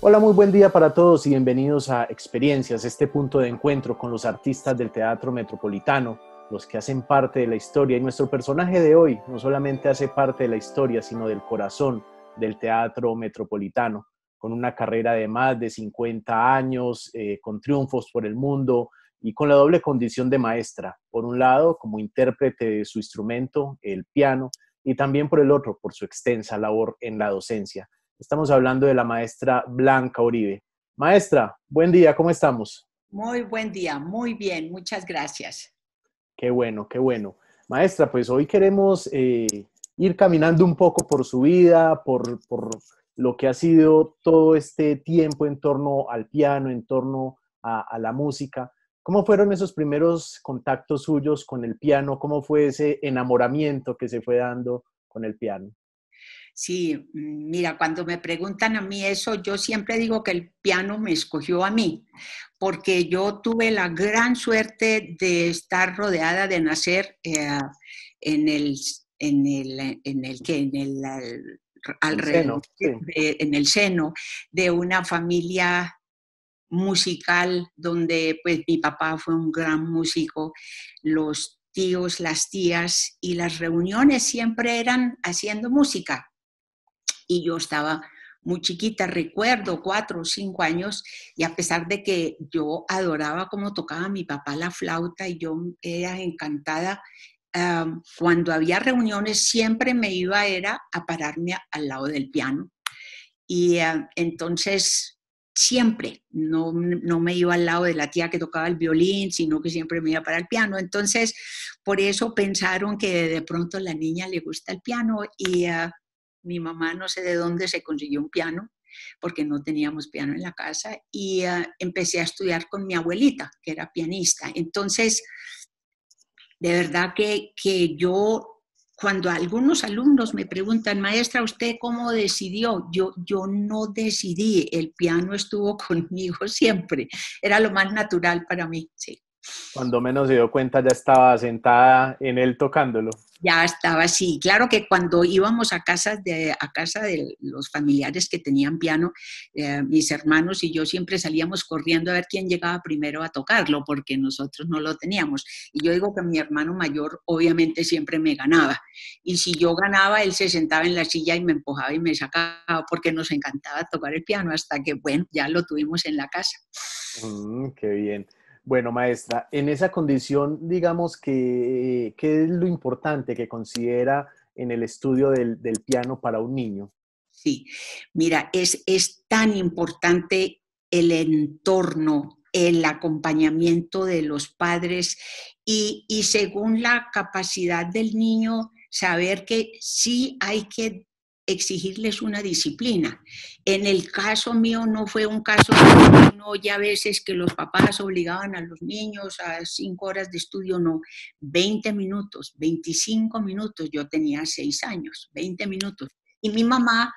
Hola, muy buen día para todos y bienvenidos a Experiencias, este punto de encuentro con los artistas del Teatro Metropolitano, los que hacen parte de la historia. Y nuestro personaje de hoy no solamente hace parte de la historia, sino del corazón del Teatro Metropolitano, con una carrera de más de 50 años, con triunfos por el mundo y con la doble condición de maestra. Por un lado, como intérprete de su instrumento, el piano, y también por el otro, por su extensa labor en la docencia. Estamos hablando de la maestra Blanca Uribe. Maestra, buen día, ¿cómo estamos? Muy buen día, muy bien, muchas gracias. Qué bueno, qué bueno. Maestra, pues hoy queremos ir caminando un poco por su vida, por lo que ha sido todo este tiempo en torno al piano, en torno a la música. ¿Cómo fueron esos primeros contactos suyos con el piano? ¿Cómo fue ese enamoramiento que se fue dando con el piano? Sí, mira, cuando me preguntan a mí eso, yo siempre digo que el piano me escogió a mí, porque yo tuve la gran suerte de estar rodeada, de nacer en el, El alrededor, seno, sí. en el seno de una familia musical donde pues mi papá fue un gran músico, los tíos, las tías y las reuniones siempre eran haciendo música y yo estaba muy chiquita, recuerdo 4 o 5 años, y a pesar de que yo adoraba cómo tocaba mi papá la flauta y yo era encantada, cuando había reuniones siempre me iba era a pararme al lado del piano y entonces siempre, no me iba al lado de la tía que tocaba el violín, sino que siempre me iba para el piano. Entonces, por eso pensaron que de pronto a la niña le gusta el piano y mi mamá no sé de dónde se consiguió un piano porque no teníamos piano en la casa y empecé a estudiar con mi abuelita, que era pianista. Entonces, de verdad que yo, cuando algunos alumnos me preguntan, maestra, ¿usted cómo decidió? Yo no decidí, el piano estuvo conmigo siempre, era lo más natural para mí, sí. Cuando menos se dio cuenta ya estaba sentada en él tocándolo. Ya estaba así. Claro que cuando íbamos a casa de los familiares que tenían piano, mis hermanos y yo siempre salíamos corriendo a ver quién llegaba primero a tocarlo, porque nosotros no lo teníamos. Y yo digo que mi hermano mayor obviamente siempre me ganaba. Y si yo ganaba, él se sentaba en la silla y me empujaba y me sacaba, porque nos encantaba tocar el piano, hasta que, bueno, ya lo tuvimos en la casa. Qué bien. Bueno, maestra, en esa condición, digamos que, ¿qué es lo importante que considera en el estudio del piano para un niño? Sí, mira, es tan importante el entorno, el acompañamiento de los padres y según la capacidad del niño, saber que sí hay que exigirles una disciplina. En el caso mío no fue un caso de uno ya a veces que los papás obligaban a los niños a 5 horas de estudio, no, 20 minutos, 25 minutos, yo tenía 6 años, 20 minutos. Y mi mamá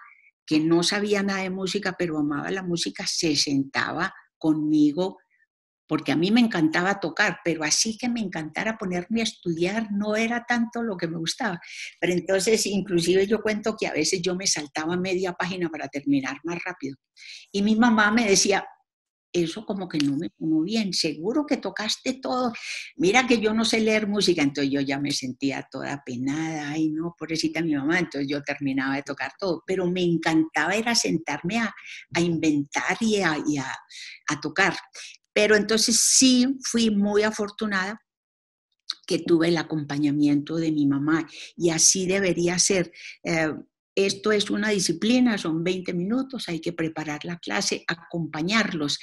que no sabía nada de música, pero amaba la música, se sentaba conmigo, porque a mí me encantaba tocar, pero así que me encantara ponerme a estudiar no era tanto lo que me gustaba. Pero entonces, inclusive yo cuento que a veces yo me saltaba media página para terminar más rápido. Y mi mamá me decía, eso como que no me pongo bien, seguro que tocaste todo, mira que yo no sé leer música, entonces yo ya me sentía toda penada, ay no, pobrecita mi mamá, entonces yo terminaba de tocar todo, pero me encantaba era sentarme a inventar a tocar, pero entonces sí fui muy afortunada que tuve el acompañamiento de mi mamá y así debería ser. Esto es una disciplina, son 20 minutos, hay que preparar la clase, acompañarlos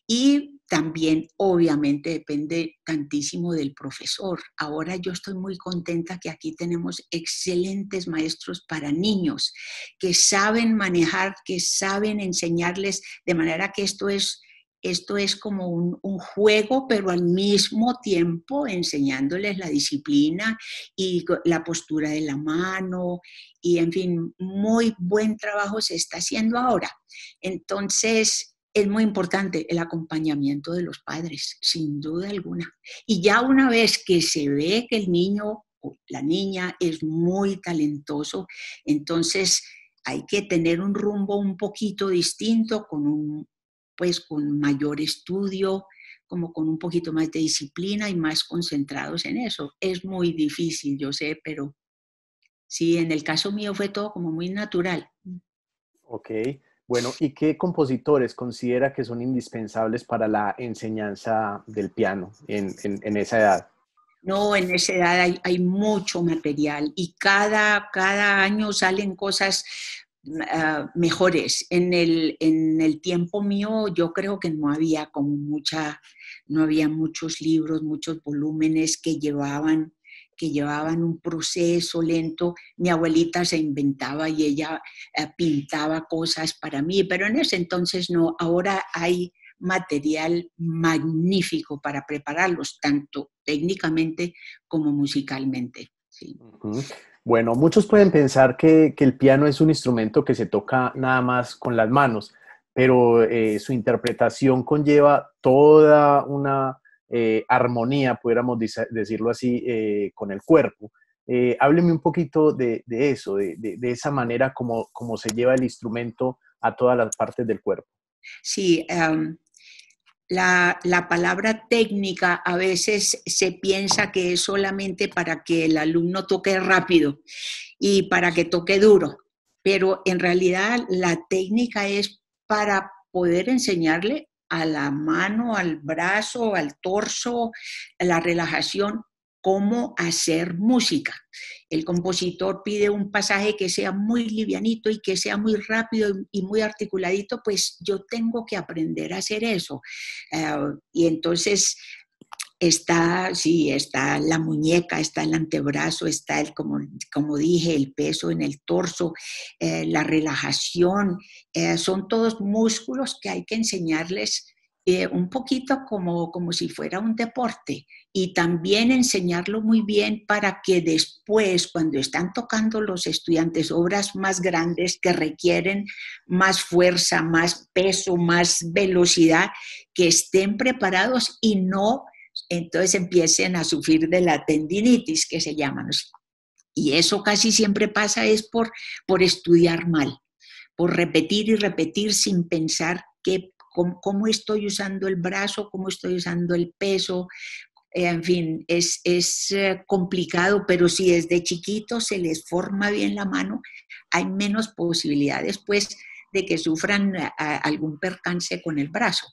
y también obviamente depende tantísimo del profesor. Ahora yo estoy muy contenta que aquí tenemos excelentes maestros para niños que saben manejar, que saben enseñarles de manera que esto es como un juego, pero al mismo tiempo enseñándoles la disciplina y la postura de la mano y, en fin, muy buen trabajo se está haciendo ahora. Entonces, es muy importante el acompañamiento de los padres, sin duda alguna. Y ya una vez que se ve que el niño o la niña es muy talentoso, entonces hay que tener un rumbo un poquito distinto, pues con mayor estudio, como con un poquito más de disciplina y más concentrados en eso. Es muy difícil, yo sé, pero sí, en el caso mío fue todo como muy natural. Ok, bueno, ¿y qué compositores considera que son indispensables para la enseñanza del piano en esa edad? No, en esa edad hay mucho material y cada año salen cosas mejores. En el tiempo mío yo creo que no había no había muchos libros, muchos volúmenes que llevaban un proceso lento. Mi abuelita se inventaba y ella pintaba cosas para mí, pero en ese entonces no. Ahora hay material magnífico para prepararlos, tanto técnicamente como musicalmente. Sí. Ujú. Bueno, muchos pueden pensar que el piano es un instrumento que se toca nada más con las manos, pero su interpretación conlleva toda una armonía, pudiéramos decirlo así, con el cuerpo. Hábleme un poquito de eso, de esa manera como se lleva el instrumento a todas las partes del cuerpo. Sí, la palabra técnica a veces se piensa que es solamente para que el alumno toque rápido y para que toque duro, pero en realidad la técnica es para poder enseñarle a la mano, al brazo, al torso, a la relajación, cómo hacer música. El compositor pide un pasaje que sea muy livianito y que sea muy rápido y muy articuladito, pues yo tengo que aprender a hacer eso. Y entonces sí, está la muñeca, está el antebrazo, está como dije, el peso en el torso, la relajación, son todos músculos que hay que enseñarles un poquito como si fuera un deporte y también enseñarlo muy bien para que después, cuando están tocando los estudiantes obras más grandes que requieren más fuerza, más peso, más velocidad, que estén preparados y no entonces empiecen a sufrir de la tendinitis que se llama. Y eso casi siempre pasa es por estudiar mal, por repetir y repetir sin pensar cómo estoy usando el brazo, cómo estoy usando el peso. En fin, es complicado, pero si desde chiquitos se les forma bien la mano, hay menos posibilidades pues de que sufran algún percance con el brazo.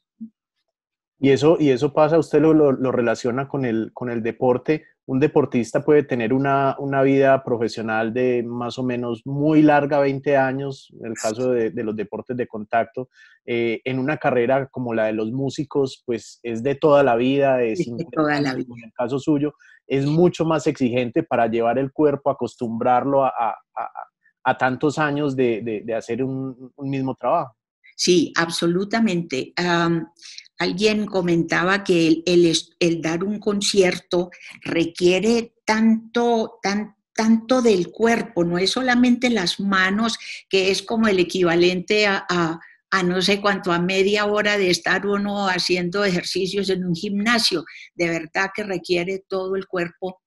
Y eso pasa, usted lo relaciona con el deporte. Un deportista puede tener una vida profesional de más o menos muy larga, 20 años, en el caso de los deportes de contacto. En una carrera como la de los músicos, pues es de toda la vida, de De 50 toda la años, vida. en el caso suyo, es mucho más exigente para llevar el cuerpo, acostumbrarlo a tantos años de hacer un mismo trabajo. Sí, absolutamente. Alguien comentaba que el dar un concierto requiere tanto del cuerpo, no es solamente las manos, que es como el equivalente a no sé cuánto, a media hora de estar uno haciendo ejercicios en un gimnasio. De verdad que requiere todo el cuerpo,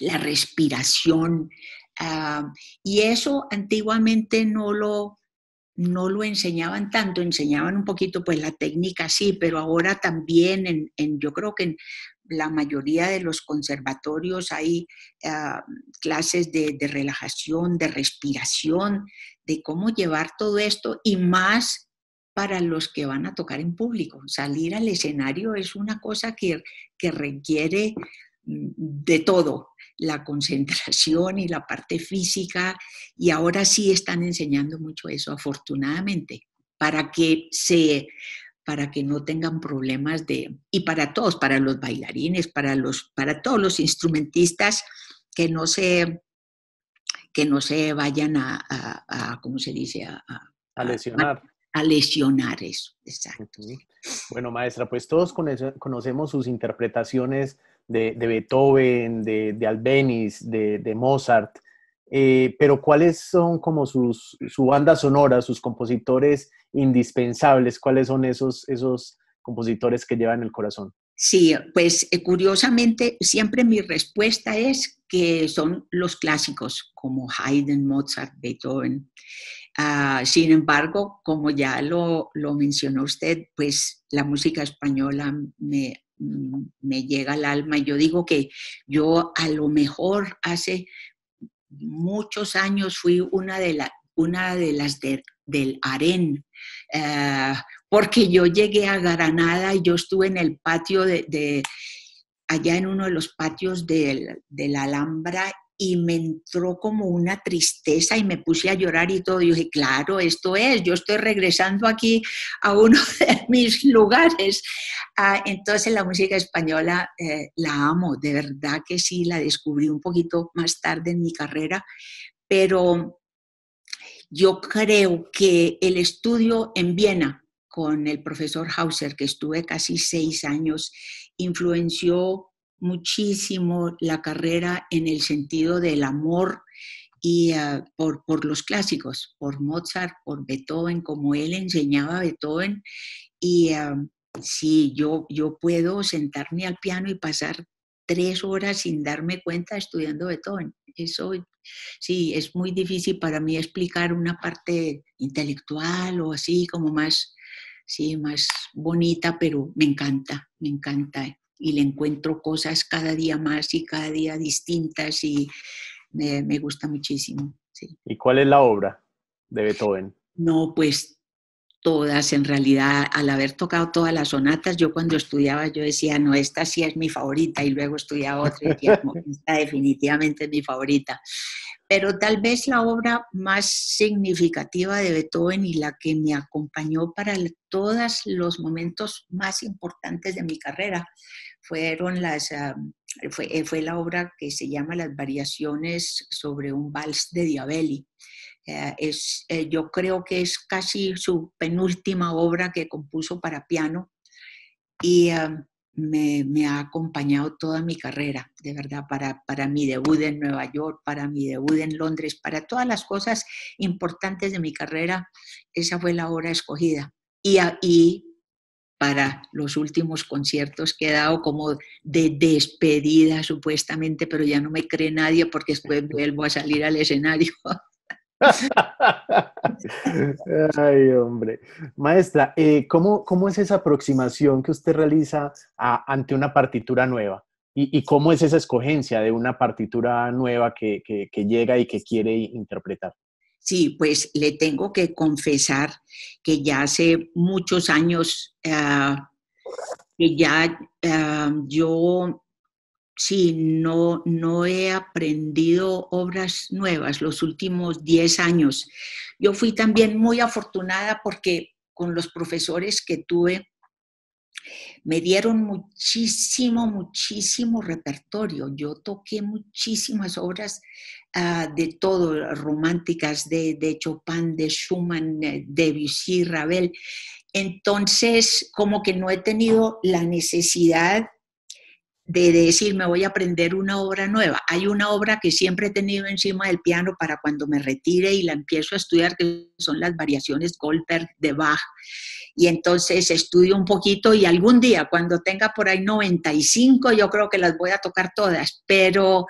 la respiración. ah, y eso antiguamente no lo enseñaban tanto, enseñaban un poquito pues la técnica, sí, pero ahora también yo creo que en la mayoría de los conservatorios hay clases de relajación, de respiración, de cómo llevar todo esto y más para los que van a tocar en público. Salir al escenario es una cosa que requiere de todo, la concentración y la parte física, y ahora sí están enseñando mucho eso, afortunadamente, para que para que no tengan problemas y para todos, para los bailarines, para todos los instrumentistas, que no se, que no se vayan ¿cómo se dice? A A- lesionar. a lesionar eso, exacto. Ujú. Bueno, maestra, pues todos conocemos sus interpretaciones de Beethoven, de Albéniz, de Mozart, pero ¿cuáles son como su banda sonora, sus compositores indispensables? ¿Cuáles son esos compositores que llevan el corazón? Sí, pues curiosamente siempre mi respuesta es que son los clásicos como Haydn, Mozart, Beethoven. Sin embargo, como ya lo mencionó usted, pues la música española me llega al alma y yo digo que yo a lo mejor hace muchos años fui una de las del harén, porque yo llegué a Granada y yo estuve en el patio allá en uno de los patios de la Alhambra y me entró como una tristeza y me puse a llorar y todo. Y yo dije, claro, esto es, yo estoy regresando aquí a uno de mis lugares. Entonces la música española la amo, de verdad que sí, la descubrí un poquito más tarde en mi carrera, pero yo creo que el estudio en Viena con el profesor Hauser, que estuve casi 6 años, influenció muchísimo la carrera en el sentido del amor y por los clásicos, por Mozart, por Beethoven, como él enseñaba a Beethoven. Y sí, yo puedo sentarme al piano y pasar 3 horas sin darme cuenta estudiando Beethoven. Eso sí, es muy difícil para mí explicar una parte intelectual o así como más, sí, más bonita, pero me encanta. Y le encuentro cosas cada día más y cada día distintas y me gusta muchísimo. Sí. ¿Y cuál es la obra de Beethoven? No, pues todas, en realidad, al haber tocado todas las sonatas, yo cuando estudiaba yo decía, no, esta sí es mi favorita, y luego estudiaba otra y decía, no, esta definitivamente es mi favorita. Pero tal vez la obra más significativa de Beethoven y la que me acompañó para todos los momentos más importantes de mi carrera fueron fue la obra que se llama Las variaciones sobre un vals de Diabelli. Yo creo que es casi su penúltima obra que compuso para piano y me ha acompañado toda mi carrera, de verdad, para mi debut en Nueva York, para mi debut en Londres, para todas las cosas importantes de mi carrera, esa fue la obra escogida. Y para los últimos conciertos que he dado como de despedida supuestamente, pero ya no me cree nadie porque después vuelvo a salir al escenario. Ay, hombre. Maestra, ¿cómo es esa aproximación que usted realiza ante una partitura nueva? ¿Y cómo es esa escogencia de una partitura nueva que llega y que quiere interpretar? Sí, pues le tengo que confesar que ya hace muchos años que ya yo sí, no he aprendido obras nuevas los últimos 10 años. Yo fui también muy afortunada porque con los profesores que tuve me dieron muchísimo repertorio. Yo toqué muchísimas obras de todo, románticas de Chopin, de Schumann, de Debussy, Ravel. Entonces, como que no he tenido la necesidad de decir, me voy a aprender una obra nueva. Hay una obra que siempre he tenido encima del piano para cuando me retire y la empiezo a estudiar, que son las variaciones Goldberg de Bach. Y entonces estudio un poquito y algún día, cuando tenga por ahí 95, yo creo que las voy a tocar todas. Pero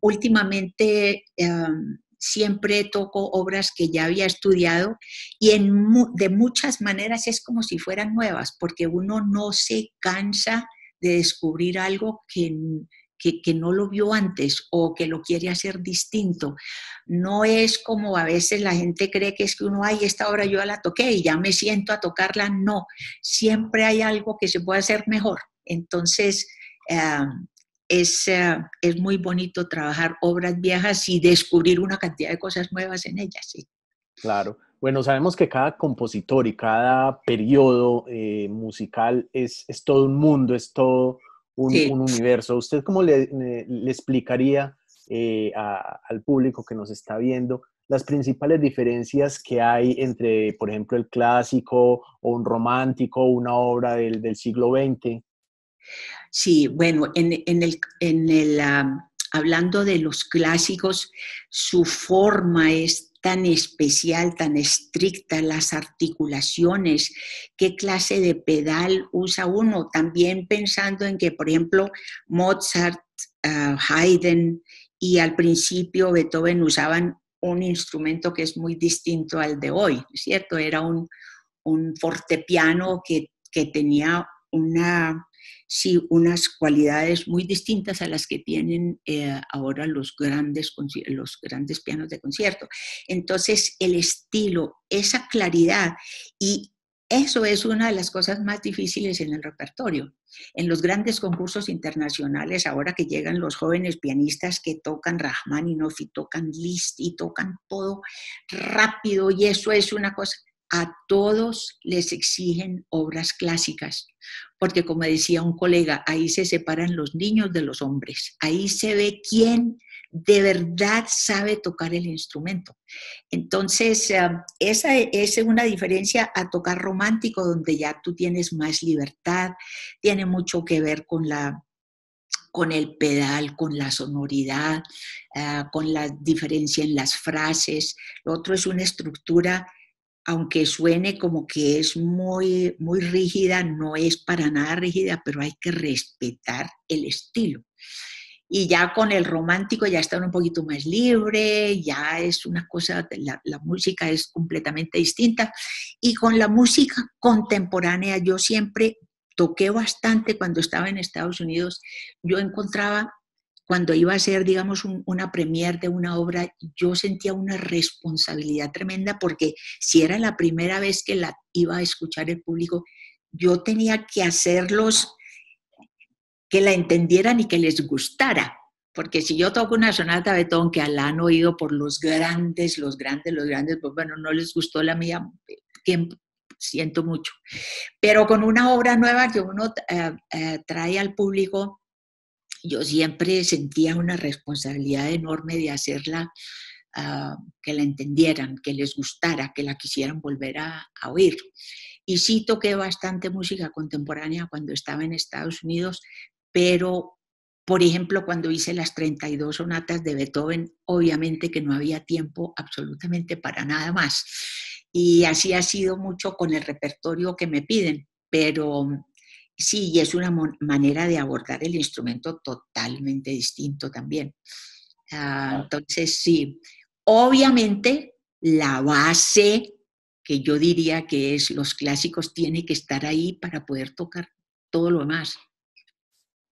últimamente siempre toco obras que ya había estudiado y de muchas maneras es como si fueran nuevas, porque uno no se cansa de descubrir algo que no lo vio antes o que lo quiere hacer distinto. No es como a veces la gente cree que es que uno, ay, esta obra yo ya la toqué y ya me siento a tocarla. No, siempre hay algo que se puede hacer mejor. Entonces, es muy bonito trabajar obras viejas y descubrir una cantidad de cosas nuevas en ellas. Sí. Claro. Bueno, sabemos que cada compositor y cada periodo musical es todo un mundo, es todo Sí. un universo. ¿Usted cómo le explicaría al público que nos está viendo las principales diferencias que hay entre, por ejemplo, el clásico o un romántico o una obra del siglo XX? Sí, bueno, hablando de los clásicos, su forma es tan especial, tan estricta, las articulaciones, qué clase de pedal usa uno, también pensando en que, por ejemplo, Mozart, Haydn y al principio Beethoven usaban un instrumento que es muy distinto al de hoy, ¿cierto? Era un fortepiano que tenía sí, unas cualidades muy distintas a las que tienen ahora los grandes pianos de concierto. Entonces, el estilo, esa claridad, y eso es una de las cosas más difíciles en el repertorio. En los grandes concursos internacionales, ahora que llegan los jóvenes pianistas que tocan Rachmaninoff y tocan Liszt y tocan todo rápido, y eso es una cosa, a todos les exigen obras clásicas, porque como decía un colega, ahí se separan los niños de los hombres, ahí se ve quién de verdad sabe tocar el instrumento. Entonces, esa es una diferencia a tocar romántico, donde ya tú tienes más libertad, tiene mucho que ver con el pedal, con la sonoridad, con la diferencia en las frases. Lo otro es una estructura, aunque suene como que es muy, muy rígida, no es para nada rígida, pero hay que respetar el estilo. Y ya con el romántico ya está un poquito más libre, ya es una cosa, la música es completamente distinta. Y con la música contemporánea, yo siempre toqué bastante cuando estaba en Estados Unidos. Yo encontraba, cuando iba a hacer, digamos, una premiere de una obra, yo sentía una responsabilidad tremenda, porque si era la primera vez que la iba a escuchar el público, yo tenía que hacerlos que la entendieran y que les gustara. Porque si yo toco una sonata de Beethoven que la han oído por los grandes, pues bueno, no les gustó la mía, que siento mucho. Pero con una obra nueva que uno trae al público, yo siempre sentía una responsabilidad enorme de hacerla, que la entendieran, que les gustara, que la quisieran volver a oír. Y sí toqué bastante música contemporánea cuando estaba en Estados Unidos, pero, por ejemplo, cuando hice las 32 sonatas de Beethoven, obviamente que no había tiempo absolutamente para nada más. Y así ha sido mucho con el repertorio que me piden, pero sí, y es una manera de abordar el instrumento totalmente distinto también. Entonces, sí, obviamente la base que yo diría que es los clásicos tiene que estar ahí para poder tocar todo lo demás.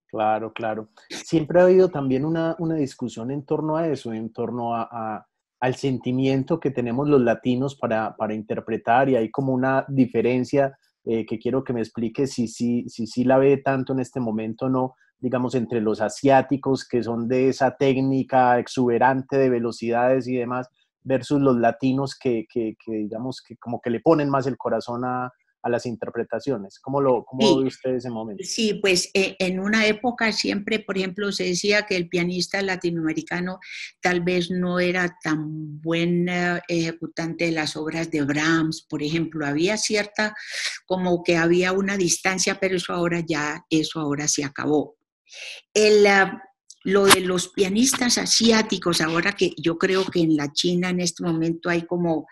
Claro, claro. Siempre ha habido también una discusión en torno a eso, en torno al sentimiento que tenemos los latinos para interpretar, y hay como una diferencia que quiero que me explique si la ve tanto en este momento, no, digamos, entre los asiáticos, que son de esa técnica exuberante de velocidades y demás, versus los latinos que digamos, que como que le ponen más el corazón a las interpretaciones. ¿Cómo ve Sí, usted ese momento? sí, pues en una época siempre, por ejemplo, se decía que el pianista latinoamericano tal vez no era tan buen ejecutante de las obras de Brahms, por ejemplo. Había cierta, como que había una distancia, pero eso ahora se acabó. El, lo de los pianistas asiáticos, ahora que yo creo que en la China en este momento hay como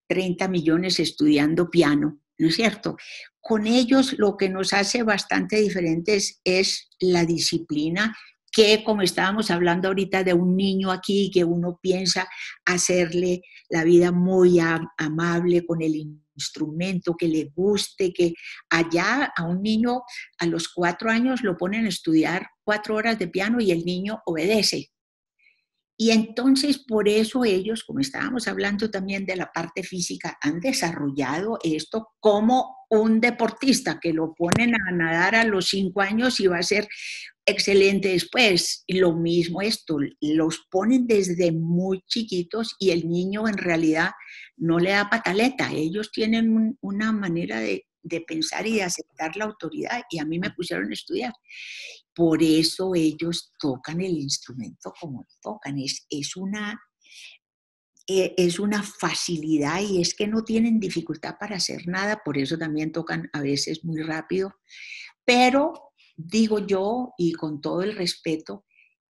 30 millones estudiando piano, ¿no es cierto? Con ellos lo que nos hace bastante diferentes es la disciplina, que como estábamos hablando ahorita de un niño aquí, que uno piensa hacerle la vida muy amable con el instrumento, que le guste, que allá a un niño a los 4 años lo ponen a estudiar 4 horas de piano y el niño obedece. Y entonces por eso ellos, como estábamos hablando también de la parte física, han desarrollado esto como un deportista que lo ponen a nadar a los 5 años y va a ser excelente después. Y lo mismo esto, los ponen desde muy chiquitos y el niño en realidad no le da pataleta. Ellos tienen una manera de pensar y de aceptar la autoridad, y a mí me pusieron a estudiar. Por eso ellos tocan el instrumento como tocan. Es una facilidad, y es que no tienen dificultad para hacer nada, por eso también tocan a veces muy rápido. Pero digo yo, y con todo el respeto,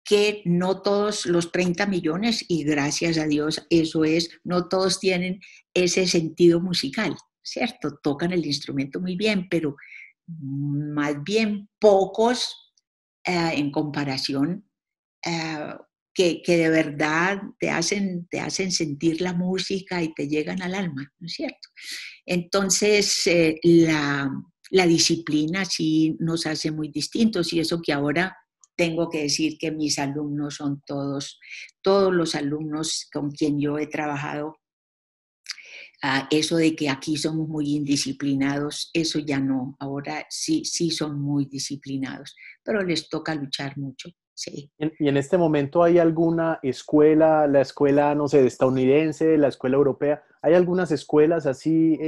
que no todos los 30 millones, y gracias a Dios eso es, no todos tienen ese sentido musical, ¿cierto? Tocan el instrumento muy bien, pero más bien pocos en comparación que de verdad te hacen sentir la música y te llegan al alma, ¿no es cierto? Entonces, la disciplina sí nos hace muy distintos y eso que ahora tengo que decir que mis alumnos son todos los alumnos con quien yo he trabajado, eso de que aquí somos muy indisciplinados, eso ya no, ahora sí son muy disciplinados, pero les toca luchar mucho, sí. Y en este momento hay alguna escuela, la escuela, no sé, estadounidense, la escuela europea, ¿hay algunas escuelas así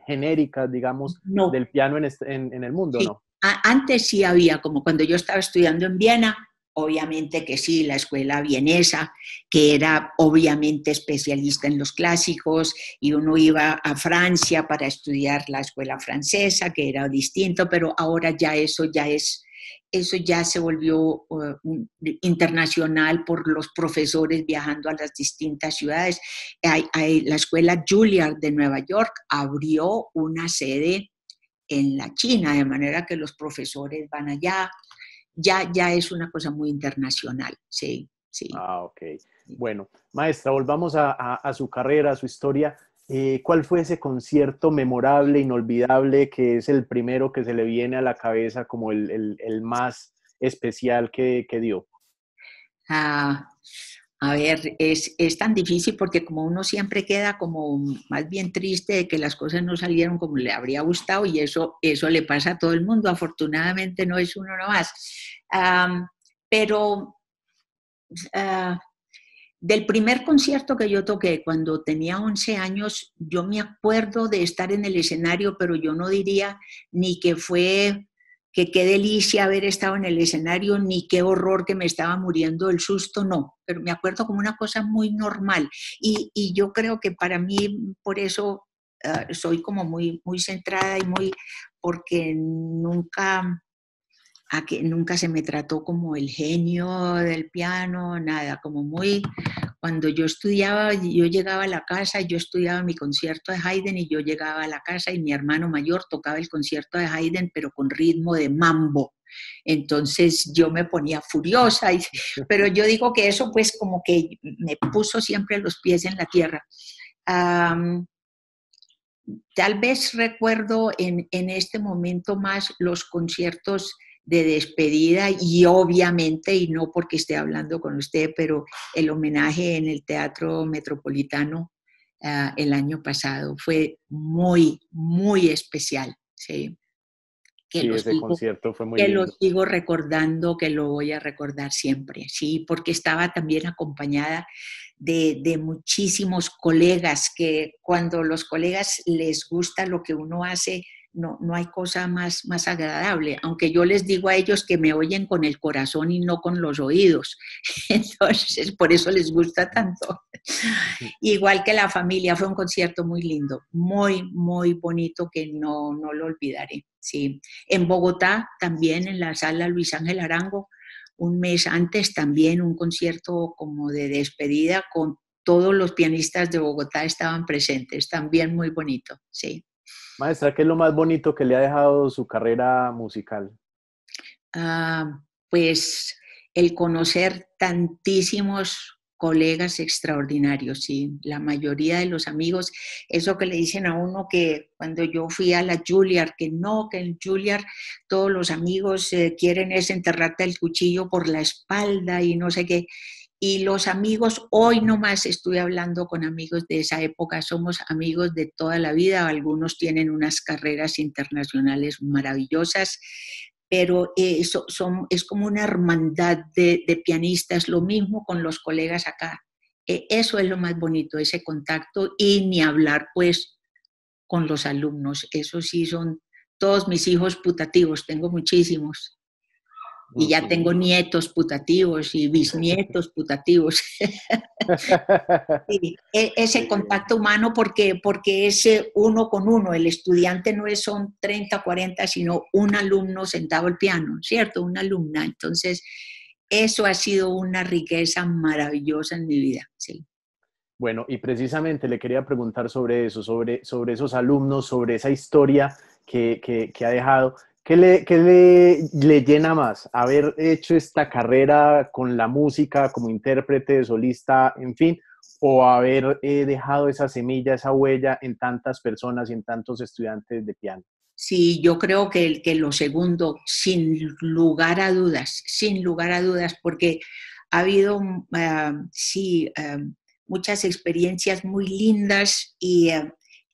genéricas, digamos, No, del piano en el mundo, sí, no? antes sí había, como cuando yo estaba estudiando en Viena, obviamente que sí, la escuela vienesa, que era obviamente especialista en los clásicos, y uno iba a Francia para estudiar la escuela francesa, que era distinto, pero ahora ya eso ya se volvió internacional por los profesores viajando a las distintas ciudades. La escuela Juilliard de Nueva York abrió una sede en la China, de manera que los profesores van allá. Ya es una cosa muy internacional, sí, sí. Ah, ok. Bueno, maestra, volvamos a su carrera, a su historia. ¿Cuál fue ese concierto memorable, inolvidable, que es el primero que se le viene a la cabeza como el más especial que dio? Ah, a ver, es tan difícil porque como uno siempre queda como más bien triste de que las cosas no salieron como le habría gustado y eso le pasa a todo el mundo. Afortunadamente no es uno nomás. Pero ah, del primer concierto que yo toqué cuando tenía 11 años, yo me acuerdo de estar en el escenario, pero yo no diría ni que fue que qué delicia haber estado en el escenario, ni qué horror que me estaba muriendo del susto, no, pero me acuerdo como una cosa muy normal. Y yo creo que para mí, por eso soy como muy centrada y porque nunca se me trató como el genio del piano, nada, como cuando yo estudiaba, yo llegaba a la casa, yo estudiaba mi concierto de Haydn y yo llegaba a la casa y mi hermano mayor tocaba el concierto de Haydn, pero con ritmo de mambo. Entonces yo me ponía furiosa, pero yo digo que eso pues como que me puso siempre los pies en la tierra. Um, Tal vez recuerdo en este momento más los conciertos de despedida y obviamente, y no porque esté hablando con usted, pero el homenaje en el Teatro Metropolitano el año pasado fue muy especial, ¿sí? Que Sí, lo ese sigo, concierto fue muy que lo lindo. sigo recordando, que lo voy a recordar siempre, ¿sí? Porque estaba también acompañada de muchísimos colegas, que cuando los colegas les gusta lo que uno hace, no hay cosa más agradable, aunque yo les digo a ellos que me oyen con el corazón y no con los oídos, entonces por eso les gusta tanto. Igual que la familia, fue un concierto muy lindo, muy bonito que no lo olvidaré, sí. En Bogotá, también en la sala Luis Ángel Arango, un mes antes también un concierto como de despedida con todos los pianistas de Bogotá estaban presentes, también muy bonito, sí. Maestra, ¿qué es lo más bonito que le ha dejado su carrera musical? Pues el conocer tantísimos colegas extraordinarios, sí, la mayoría de los amigos, eso que le dicen a uno que cuando yo fui a la Juilliard, que no, que en Juilliard todos los amigos quieren es enterrarte el cuchillo por la espalda y no sé qué. Y los amigos, hoy nomás estuve hablando con amigos de esa época, somos amigos de toda la vida, algunos tienen unas carreras internacionales maravillosas, pero es como una hermandad de pianistas, lo mismo con los colegas acá. Eso es lo más bonito, ese contacto y ni hablar pues con los alumnos, eso sí son todos mis hijos putativos, tengo muchísimos. Y ya tengo Ujú. nietos putativos y bisnietos putativos. Sí, ese Qué bien. contacto humano porque es uno con uno, el estudiante no son 30 40 sino un alumno sentado al piano, ¿cierto? Una alumna. Entonces, eso ha sido una riqueza maravillosa en mi vida, sí. Bueno, y precisamente le quería preguntar sobre eso, sobre esos alumnos, sobre esa historia que ha dejado. ¿Qué le llena más? ¿Haber hecho esta carrera con la música como intérprete, solista, en fin? ¿O haber dejado esa semilla, esa huella en tantas personas y en tantos estudiantes de piano? Sí, yo creo que lo segundo, sin lugar a dudas, porque ha habido, sí, muchas experiencias muy lindas y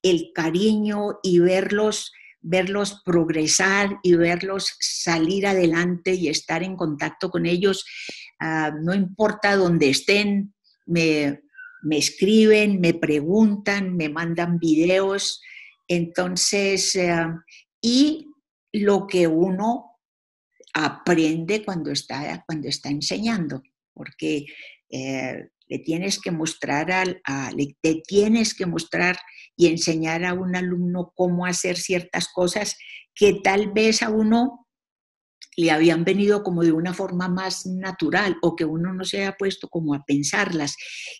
el cariño y verlos progresar y verlos salir adelante y estar en contacto con ellos, no importa dónde estén, me escriben, me preguntan, me mandan videos. Entonces, y lo que uno aprende cuando está enseñando, porque le tienes que mostrar te tienes que mostrar y enseñar a un alumno cómo hacer ciertas cosas que tal vez a uno le habían venido como de una forma más natural o que uno no se haya puesto como a pensarlas.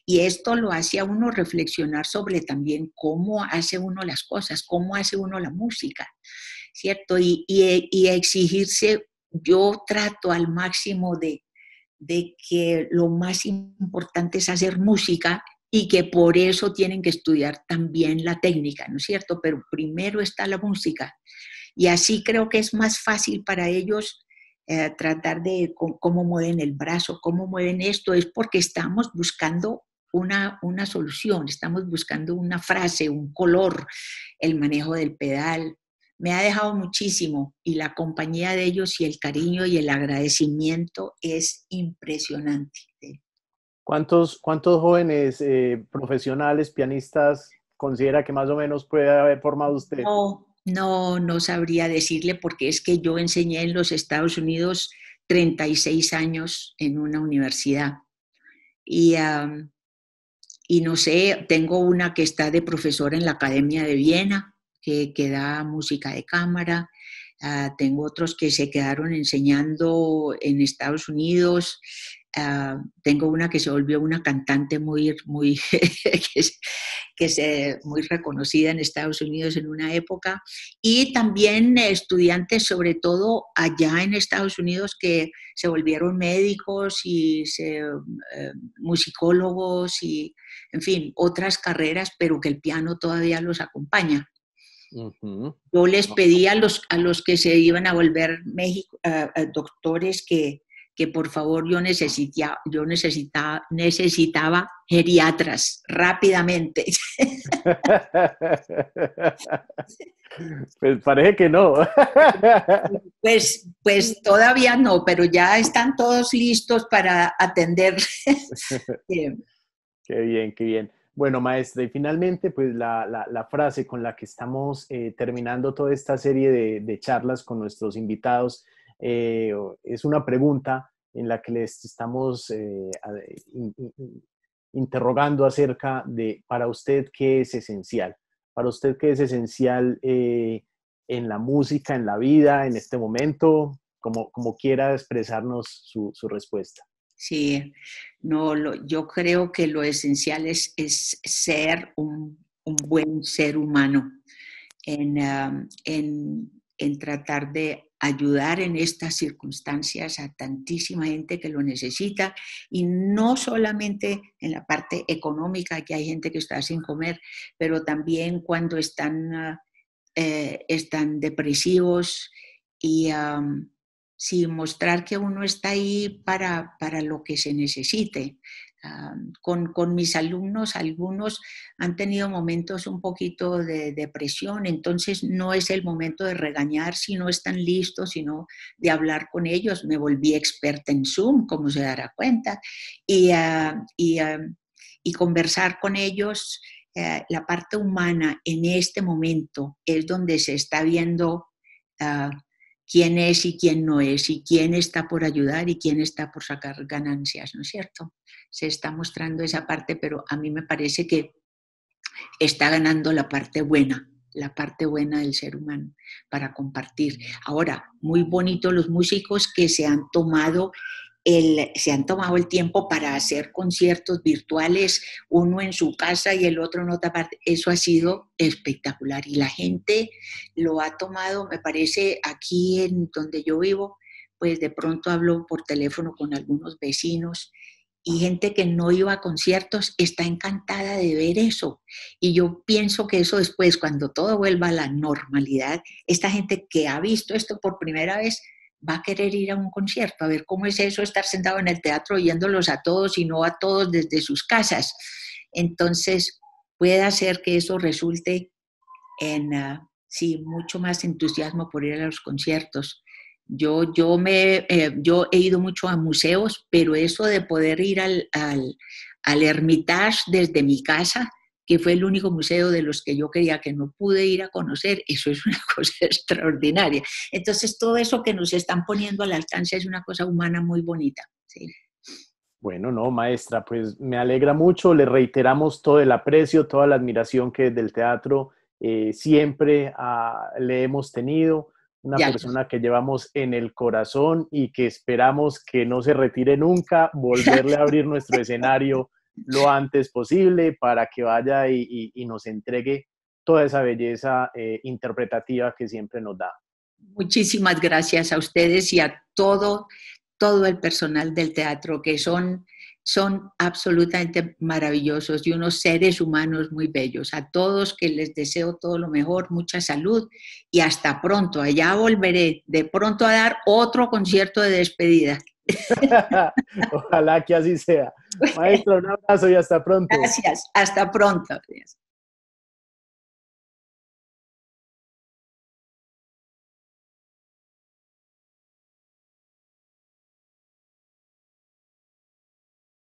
Y esto lo hace a uno reflexionar sobre también cómo hace uno las cosas, cómo hace uno la música, ¿cierto? Y exigirse, yo trato al máximo de que lo más importante es hacer música y que por eso tienen que estudiar también la técnica, ¿no es cierto? Pero primero está la música. Y así creo que es más fácil para ellos tratar de cómo mueven el brazo, cómo mueven esto, es porque estamos buscando una solución, estamos buscando una frase, un color, el manejo del pedal. Me ha dejado muchísimo y la compañía de ellos y el cariño y el agradecimiento es impresionante. ¿Cuántos jóvenes profesionales, pianistas, considera que más o menos puede haber formado usted? No sabría decirle porque es que yo enseñé en los Estados Unidos 36 años en una universidad y, y no sé, tengo una que está de profesora en la Academia de Viena, que da música de cámara. Tengo otros que se quedaron enseñando en Estados Unidos. Tengo una que se volvió una cantante muy, muy reconocida en Estados Unidos en una época. Y también estudiantes, sobre todo allá en Estados Unidos, que se volvieron médicos y musicólogos y, en fin, otras carreras, pero que el piano todavía los acompaña. Ujú. Yo les pedí a los que se iban a volver doctores que por favor necesitaba geriatras rápidamente. Pues parece que no. Pues todavía no, pero ya están todos listos para atender. Qué bien, qué bien. Bueno, maestra, y finalmente, pues la frase con la que estamos terminando toda esta serie de charlas con nuestros invitados es una pregunta en la que les estamos interrogando acerca de, para usted, ¿qué es esencial? Para usted, ¿qué es esencial en la música, en la vida, en este momento? Como quiera expresarnos su respuesta. Sí, no, yo creo que lo esencial es ser un buen ser humano en tratar de ayudar en estas circunstancias a tantísima gente que lo necesita y no solamente en la parte económica, que hay gente que está sin comer, pero también cuando están depresivos y sí, mostrar que uno está ahí para lo que se necesite. Con mis alumnos, algunos han tenido momentos un poquito de depresión, entonces no es el momento de regañar si no están listos, sino de hablar con ellos. Me volví experta en Zoom, como se dará cuenta, y, y conversar con ellos. La parte humana en este momento es donde se está viendo uh, quién es y quién no es, y quién está por ayudar y quién está por sacar ganancias, ¿no es cierto? Se está mostrando esa parte, pero a mí me parece que está ganando la parte buena del ser humano para compartir. Ahora, muy bonito los músicos que se han tomado se han tomado el tiempo para hacer conciertos virtuales, uno en su casa y el otro en otra parte. Eso ha sido espectacular y la gente lo ha tomado, me parece, aquí en donde yo vivo, pues de pronto hablo por teléfono con algunos vecinos y gente que no iba a conciertos está encantada de ver eso. Y yo pienso que eso después, cuando todo vuelva a la normalidad, esta gente que ha visto esto por primera vez va a querer ir a un concierto, a ver cómo es eso, estar sentado en el teatro oyéndolos a todos y no a todos desde sus casas. Entonces, puede hacer que eso resulte en, sí, mucho más entusiasmo por ir a los conciertos. Yo he ido mucho a museos, pero eso de poder ir al Hermitage desde mi casa, que fue el único museo de los que yo quería que no pude ir a conocer, eso es una cosa extraordinaria. Entonces, todo eso que nos están poniendo al alcance es una cosa humana muy bonita. ¿Sí? Bueno, no, maestra, pues me alegra mucho, le reiteramos todo el aprecio, toda la admiración que del teatro siempre le hemos tenido, una Ya. persona que llevamos en el corazón y que esperamos que no se retire nunca, volverle a abrir nuestro escenario lo antes posible para que vaya y nos entregue toda esa belleza interpretativa que siempre nos da. Muchísimas gracias a ustedes y a todo el personal del teatro, que son absolutamente maravillosos y unos seres humanos muy bellos. A todos que les deseo todo lo mejor, mucha salud y hasta pronto. Allá volveré de pronto a dar otro concierto de despedida. Ojalá que así sea. Maestro, un abrazo y hasta pronto. Gracias, hasta pronto.